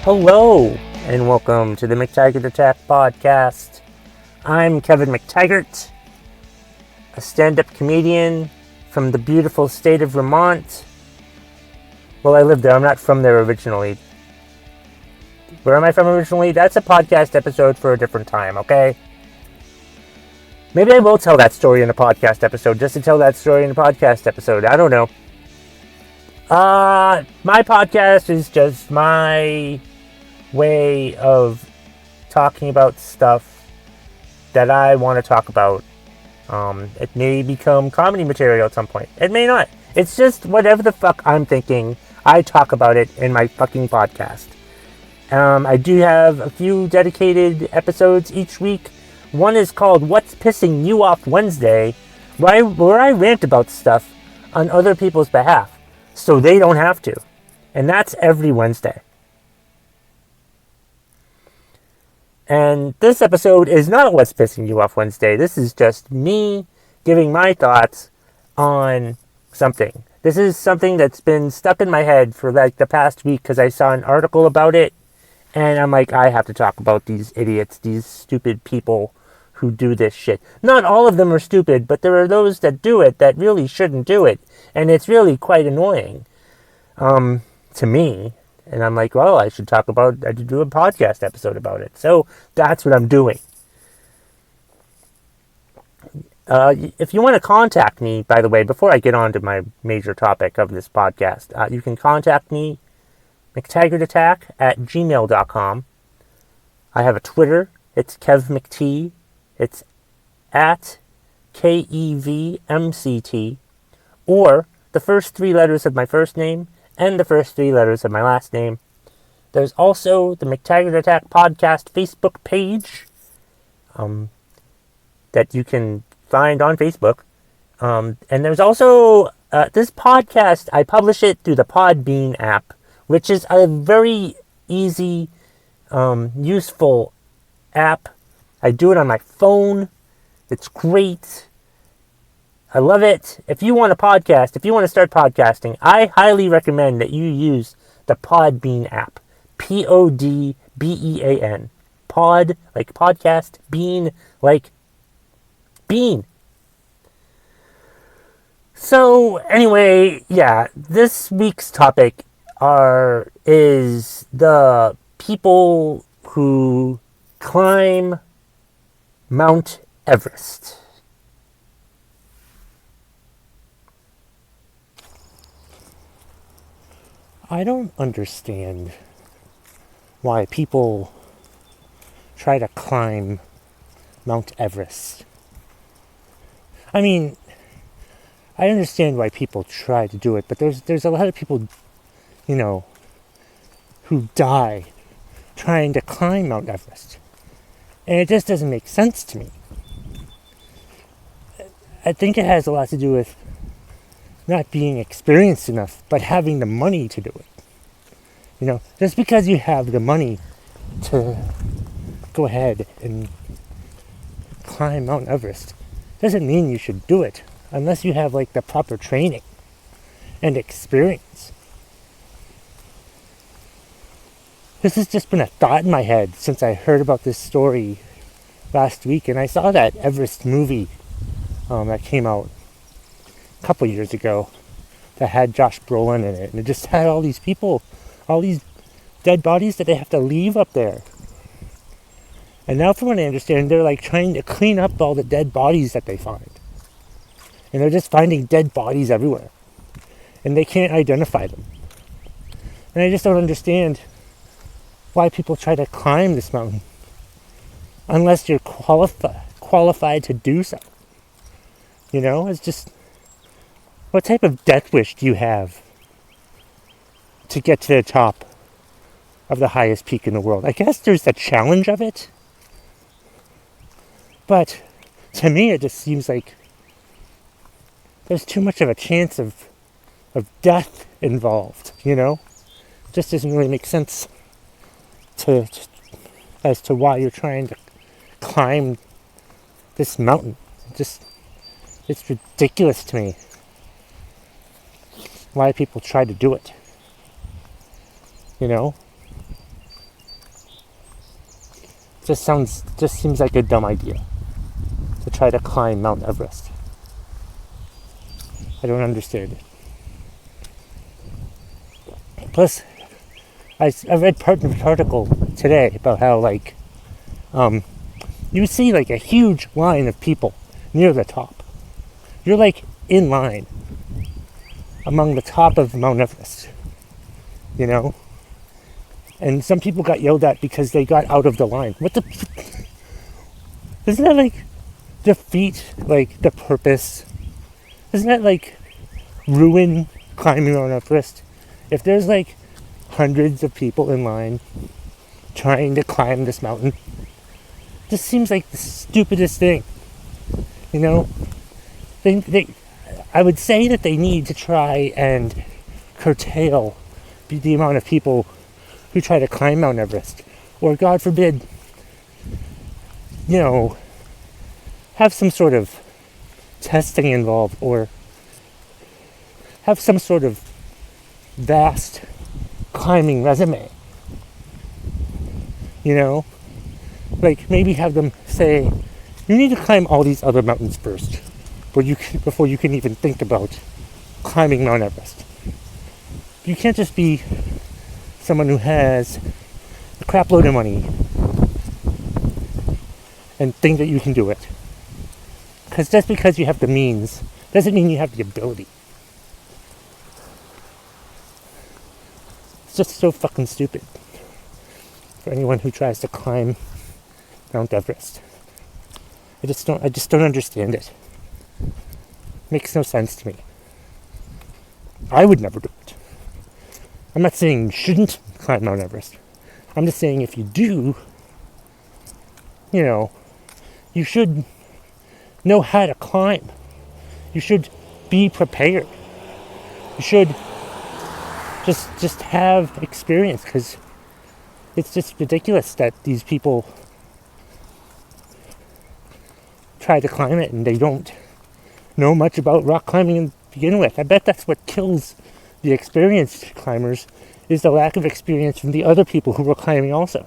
Hello, and welcome to the McTaggart Attack podcast. I'm Kevin McTaggart, a stand-up comedian from the beautiful state of Vermont. Well, I live there. I'm not from there originally. Where am I from originally? That's a podcast episode for a different time, okay? Maybe I will tell that story in a podcast episode, just to tell that story in a podcast episode. I don't know. My podcast is just my way of talking about stuff that I want to talk about. It may become comedy material at some point. It may not. It's just whatever the fuck I'm thinking. I talk about it in my fucking podcast. I do have a few dedicated episodes each week. One is called What's Pissing You Off Wednesday, where I rant about stuff on other people's behalf, so they don't have to. And that's every Wednesday. And this episode is not What's Pissing You Off Wednesday. This is just me giving my thoughts on something. This is something that's been stuck in my head for like the past week because I saw an article about it. And I'm like, I have to talk about these idiots, these stupid people who do this shit. Not all of them are stupid, but there are those that do it that really shouldn't do it. And it's really quite annoying to me. And I'm like, well, I should do a podcast episode about it. So that's what I'm doing. If you want to contact me, by the way, before I get on to my major topic of this podcast, you can contact me, McTaggartAttack@gmail.com. I have a Twitter. It's KevMcT. It's at KEVMCT. Or the first three letters of my first name and the first three letters of my last name. There's also the McTaggart Attack podcast Facebook page that you can find on Facebook. And there's also this podcast. I publish it through the Podbean app, which is a very easy, useful app. I do it on my phone. It's great. I love it. If you want to start podcasting, I highly recommend that you use the Podbean app. Podbean. Pod, like podcast. Bean, like bean. So, anyway, yeah, this week's topic is the people who climb Mount Everest. I don't understand why people try to climb Mount Everest. I mean, I understand why people try to do it, but there's a lot of people, who die trying to climb Mount Everest. And it just doesn't make sense to me. I think it has a lot to do with not being experienced enough, but having the money to do it. Just because you have the money to go ahead and climb Mount Everest doesn't mean you should do it unless you have like the proper training and experience. This has just been a thought in my head since I heard about this story last week, and I saw that Everest movie that came out a couple years ago that had Josh Brolin in it, and it just had all these people, all these dead bodies that they have to leave up there. And now from what I understand, they're like trying to clean up all the dead bodies that they find. And they're just finding dead bodies everywhere. And they can't identify them. And I just don't understand why people try to climb this mountain unless you're qualified to do so. It's just, what type of death wish do you have to get to the top of the highest peak in the world? I guess there's the challenge of it, but to me it just seems like there's too much of a chance of death involved. It just doesn't really make sense as to why you're trying to climb this mountain. It's ridiculous to me why people try to do it. just seems like a dumb idea to try to climb Mount Everest. I don't understand it. Plus, I read part of an article today about how, like, you see, like, a huge line of people near the top. You're, like, in line among the top of Mount Everest, you know? And some people got yelled at because they got out of the line. What the... Doesn't that, like, defeat, like, the purpose? Doesn't that, like, ruin climbing Mount Everest? If there's, like, hundreds of people in line trying to climb this mountain, this seems like the stupidest thing, you know? I would say that they need to try and curtail the amount of people who try to climb Mount Everest, or God forbid, you know, have some sort of testing involved, or have some sort of vast climbing resume, you know, like maybe have them say, you need to climb all these other mountains first, before you can even think about climbing Mount Everest. You can't just be someone who has a crap load of money and think that you can do it. Because just because you have the means doesn't mean you have the ability. It's just so fucking stupid for anyone who tries to climb Mount Everest. I just don't understand it. Makes no sense to me. I would never do it. I'm not saying you shouldn't climb Mount Everest. I'm just saying if you do, you know, you should know how to climb. You should be prepared. You should just have experience, because it's just ridiculous that these people try to climb it and they don't know much about rock climbing to begin with. I bet that's what kills the experienced climbers, is the lack of experience from the other people who were climbing also.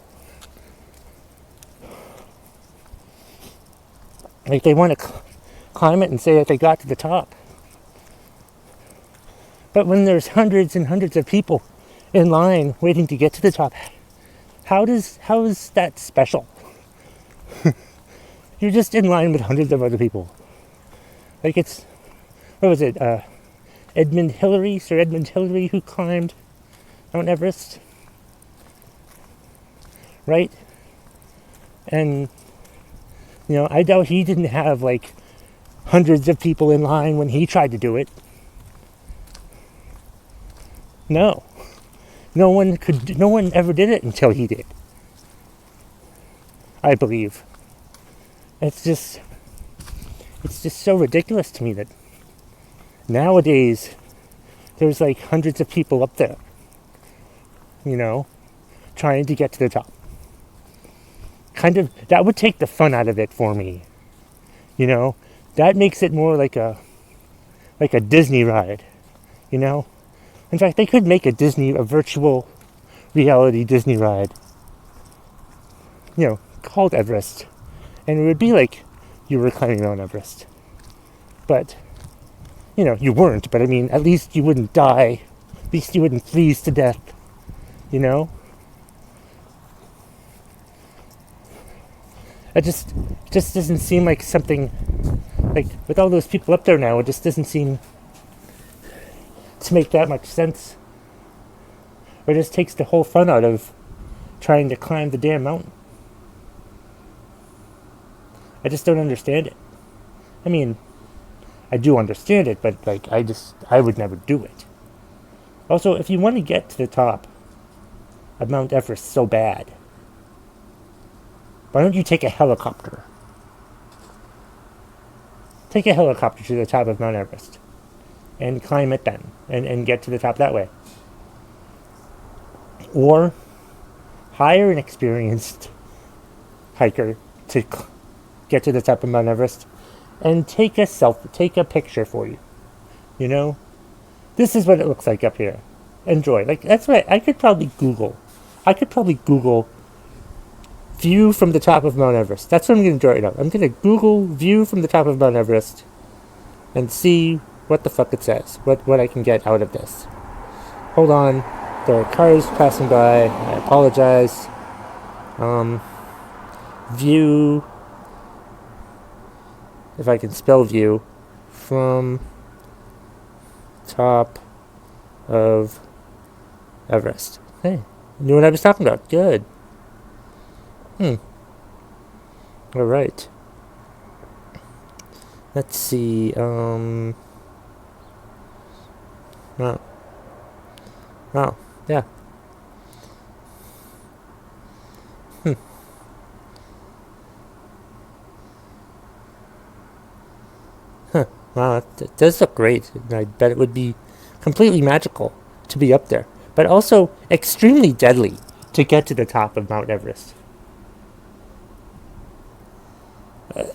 Like, they want to climb it and say that they got to the top. But when there's hundreds and hundreds of people in line waiting to get to the top, how is that special? You're just in line with hundreds of other people. Like, it's, what was it, Sir Edmund Hillary, who climbed Mount Everest, right? And, you know, I doubt he didn't have, like, hundreds of people in line when he tried to do it. No one ever did it until he did, I believe. It's just so ridiculous to me that nowadays there's like hundreds of people up there, you know, trying to get to the top. Kind of, that would take the fun out of it for me, you know. That makes it more like a Disney ride, you know. In fact, they could make a virtual reality Disney ride, you know, called Everest. And it would be like you were climbing Mount Everest. But, you know, you weren't. But I mean, at least you wouldn't die. At least you wouldn't freeze to death, you know. It just doesn't seem like something, like, with all those people up there now, it just doesn't seem to make that much sense. Or it just takes the whole fun out of trying to climb the damn mountain. I just don't understand it. I mean, I do understand it, but like, I would never do it. Also, if you want to get to the top of Mount Everest so bad, why don't you take a helicopter? Take a helicopter to the top of Mount Everest and climb it then, and get to the top that way. Or hire an experienced hiker to get to the top of Mount Everest and take a picture for you. You know, this is what it looks like up here. Enjoy. Like, that's right. I could probably Google View from the top of Mount Everest. That's what I'm going to do right now. I'm going to Google view from the top of Mount Everest and see what the fuck it says. What I can get out of this. Hold on. There are cars passing by. I apologize. View. If I can spell view. From top of Everest. Hey, knew what I was talking about. Good. Alright. Let's see. Oh. Oh, yeah. Wow, it does look great. I bet it would be completely magical to be up there, but also extremely deadly to get to the top of Mount Everest.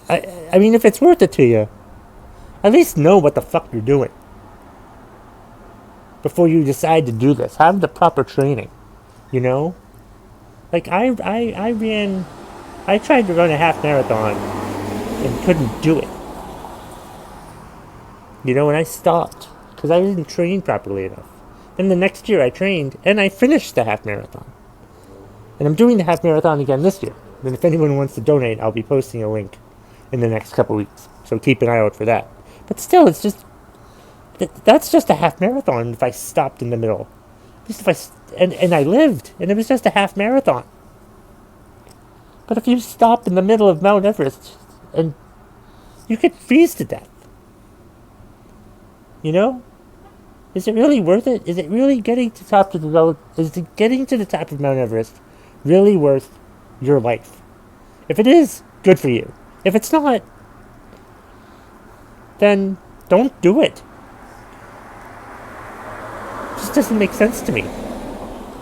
I mean, if it's worth it to you, at least know what the fuck you're doing before you decide to do this. Have the proper training, you know? Like, I tried to run a half marathon and couldn't do it. You know, and I stopped because I didn't train properly enough. Then the next year I trained and I finished the half marathon. And I'm doing the half marathon again this year. And if anyone wants to donate, I'll be posting a link in the next couple weeks. So keep an eye out for that. But still, it's just... That's just a half marathon if I stopped in the middle. Just if and I lived, and it was just a half marathon. But if you stop in the middle of Mount Everest, and you could freeze to death. You know? Is it really worth it? Is it really getting to the top of Mount Everest really worth your life? If it is, good for you. If it's not, then don't do it. It just doesn't make sense to me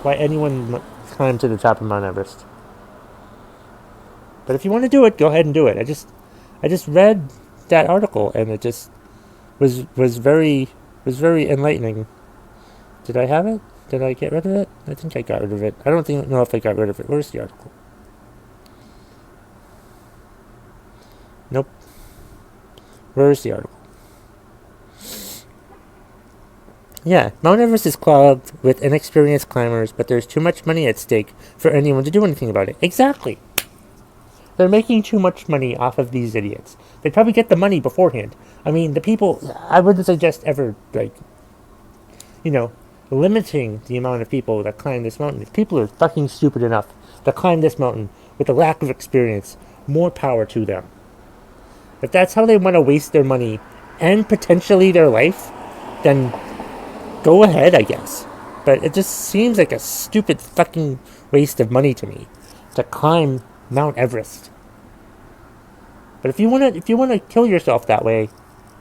why anyone climbed to the top of Mount Everest. But if you want to do it, go ahead and do it. I just read that article and it just was very enlightening. Did I have it? Did I get rid of it? I think I got rid of it. I don't know if I got rid of it. Where's the article? Nope. Where's the article? Yeah, Mount Everest is clogged with inexperienced climbers, but there's too much money at stake for anyone to do anything about it. Exactly. They're making too much money off of these idiots. They probably get the money beforehand. I mean, the people, I wouldn't suggest ever, limiting the amount of people that climb this mountain. If people are fucking stupid enough to climb this mountain with a lack of experience, more power to them. If that's how they want to waste their money and potentially their life, then go ahead, I guess. But it just seems like a stupid fucking waste of money to me to climb Mount Everest. But if you wanna kill yourself that way,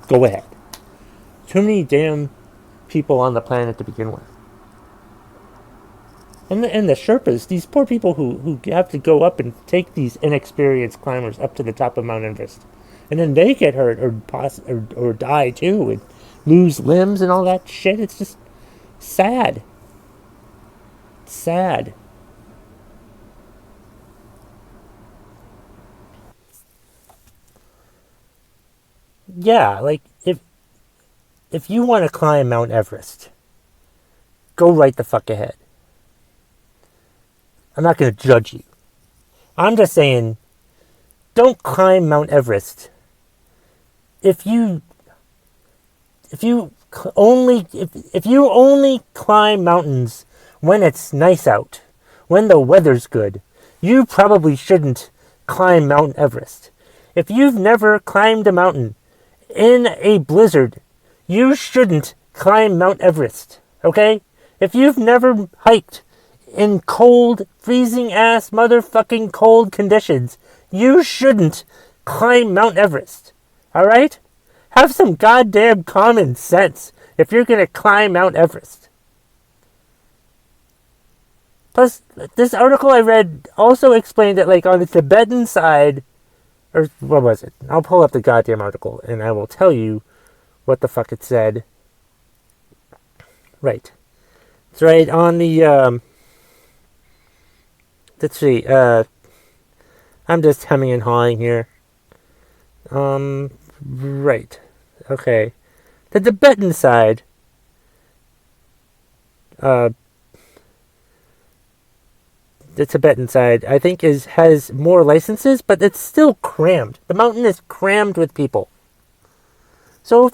go ahead. Too many damn people on the planet to begin with. And the Sherpas, these poor people who have to go up and take these inexperienced climbers up to the top of Mount Everest. And then they get hurt or die too and lose limbs and all that shit. It's just sad. Sad. Yeah, like if you want to climb Mount Everest, go right the fuck ahead. I'm not going to judge you. I'm just saying, don't climb Mount Everest if you only climb mountains when it's nice out, when the weather's good. You probably shouldn't climb Mount Everest. If you've never climbed a mountain in a blizzard, you shouldn't climb Mount Everest, okay? If you've never hiked in cold, freezing ass motherfucking cold conditions, you shouldn't climb Mount Everest, alright? Have some goddamn common sense if you're gonna climb Mount Everest. Plus, this article I read also explained that, like, on the Tibetan side, or what was it? I'll pull up the goddamn article and I will tell you what the fuck it said. Right. It's right on the, let's see, I'm just hemming and hawing here. Right. Okay. The Tibetan side, the Tibetan side, I think has more licenses, but it's still crammed. The mountain is crammed with people. So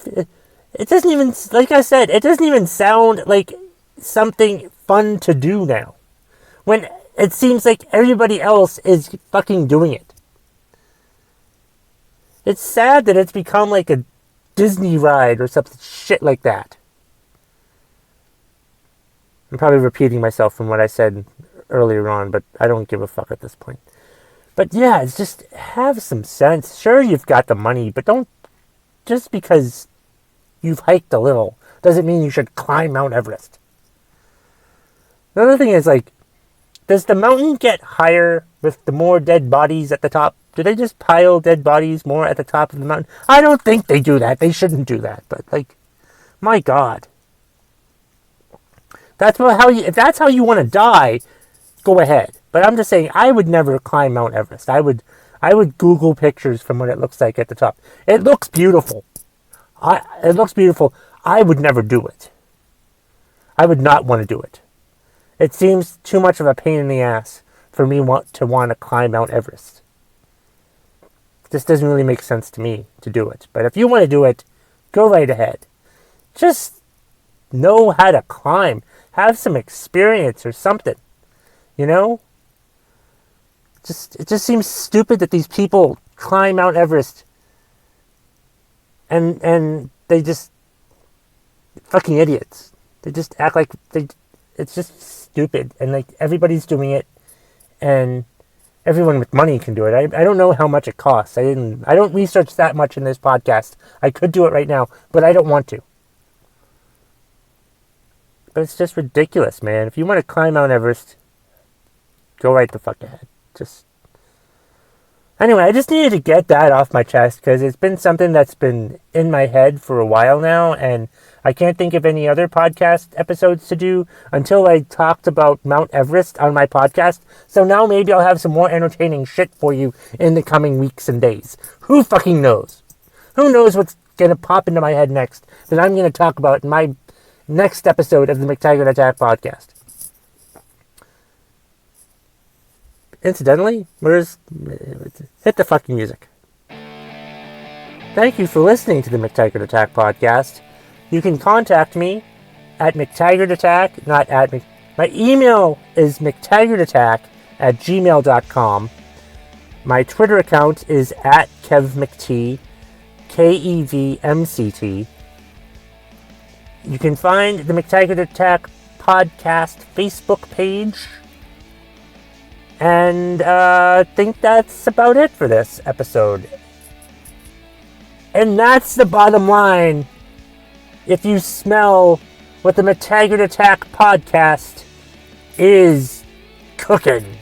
it doesn't even, like I said, it doesn't even sound like something fun to do now, when it seems like everybody else is fucking doing it. It's sad that it's become like a Disney ride or something shit like that. I'm probably repeating myself from what I said earlier on, but I don't give a fuck at this point. But yeah, it's just, have some sense. Sure, you've got the money, but don't, just because you've hiked a little doesn't mean you should climb Mount Everest. The other thing is, like, does the mountain get higher with the more dead bodies at the top? Do they just pile dead bodies more at the top of the mountain? I don't think they do that. They shouldn't do that. But, like, my God. If that's how you want to die, go ahead. But I'm just saying, I would never climb Mount Everest. I would Google pictures from what it looks like at the top. It looks beautiful. It looks beautiful. I would never do it. I would not want to do it. It seems too much of a pain in the ass for me to want to climb Mount Everest. This doesn't really make sense to me to do it. But if you want to do it, go right ahead. Just know how to climb. Have some experience or something. You know? It just seems stupid that these people climb Mount Everest and they just fucking idiots. They just act like it's just stupid, and like everybody's doing it, and everyone with money can do it. I don't know how much it costs. I don't research that much in this podcast. I could do it right now, but I don't want to. But it's just ridiculous, man. If you want to climb Mount Everest, go right the fuck ahead. Anyway, I just needed to get that off my chest because it's been something that's been in my head for a while now, and I can't think of any other podcast episodes to do until I talked about Mount Everest on my podcast. So now maybe I'll have some more entertaining shit for you in the coming weeks and days. Who fucking knows? Who knows what's going to pop into my head next that I'm going to talk about in my next episode of the McTaggart Attack podcast. Incidentally, hit the fucking music. Thank you for listening to the McTaggart Attack podcast. You can contact me at McTaggartAttack, not at my email is McTaggartAttack@gmail.com. My Twitter account is at KevMcT, KEVMCT. You can find the McTaggart Attack podcast Facebook page. And I think that's about it for this episode. And that's the bottom line. If you smell what the McTaggart Attack podcast is cooking.